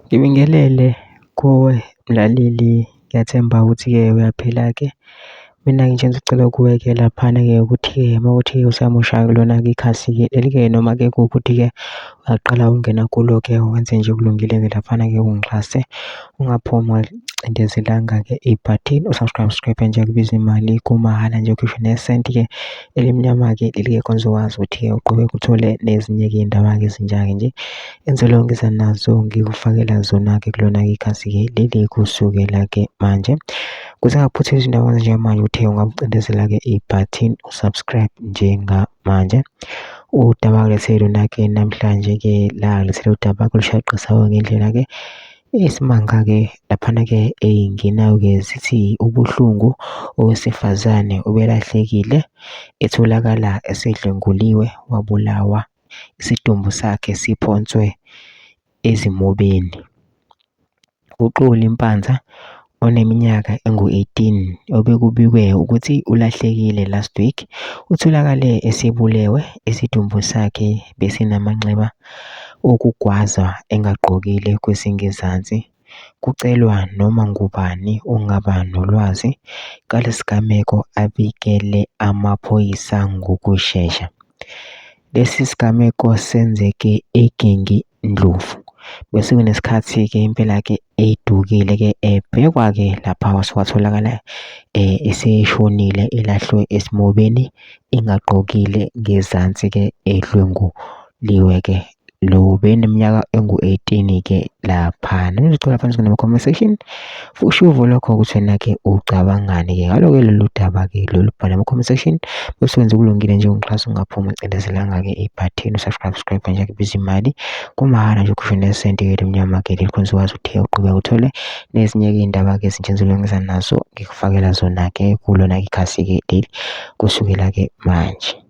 Ngibingelele kuwe mlaleli, ngiyathemba ukuthi-ke uyaphila-ke. Mina-ke nje ngicela kuwe-ke laphana-ke ukuthi-ke uma kuwukuthi usamusha kulona-ke ikhasi-ke leli-ke, noma-ke kuwukuthi-ke uyaqala ukungena kulo-ke wenze nje kulungile-ke laphana-ke ungixhase, ungaphumi ungacindezelanga-ke ibhathini u-subscribe nje kubiza imali kumahhala nje ukhishwe nesenti-ke elimnyama-ke leli-ke khona uzokwazi ukuthi-ke uqhubeke uthole nezinye-ke iy'ndaba-ke ezinjake nje enzelwe ngiza nazo ngikufakela zona-ke kulona-ke ikhasi-ke leli kusukela-ke manje. Kuze ngaphuthi izindaba njengamanje uthe ungabucindezela-ke ibhathini u-subscribe njengamanje. Udaba kulethele lona-ke namhlanje-ke la kulethele udaba olushaqisa-ke ngendlela-ke eyisimanga-ke laphana-ke ey'ngenayo-ke zithi ubuhlungu owesifazane ubelahlekile etholakala esedlenguliwe wabulawa, isidumbu sakhe siphonswe ezimobeni. UXoli Mpanza oneminyaka engu-18 obekubikwe ukuthi ulahlekile last week utholakale esebulewe, isidumbu sakhe besinamanxeba okugwaza engagqokile kwesingezansi. Kucelwa noma ngubani ongaba nolwazi ngalesi sigameko abikele amaphoyisa ngokushesha. Lesi sigameko senzeke eGengi Ndlovu bese kunesikhathi-ke impela-ke edukile-ke ebhekwa-ke lapha watholakala eseshonile elahlwe esimobeni engagqokile ngezansi-ke edlwenguliwe-ke. Lo beneminyaka engu-18-ke laphana. Ngicela phansi kunama-comment section usho uvo lwakho ukuthi wena-ke ucabangani-ke ngalo-ke lolu daba-ke lolu bhala ama-comment section bese wenza kulungile nje ungixhasa ungaphumi uncindezelanga-ke ibhathini u-subscribe nje kubiza imali kumahhala nje ukhishwe nesenti-ke elimnyama-ke leli khona uzokwazi ukuthi uqhubeke uthole nezinye-ke iy'ndaba-ke ezintsha enzelwe ngiza nazo ngikufakela zona-ke kulona-ke ikhasi-ke leli kusukela-ke manje.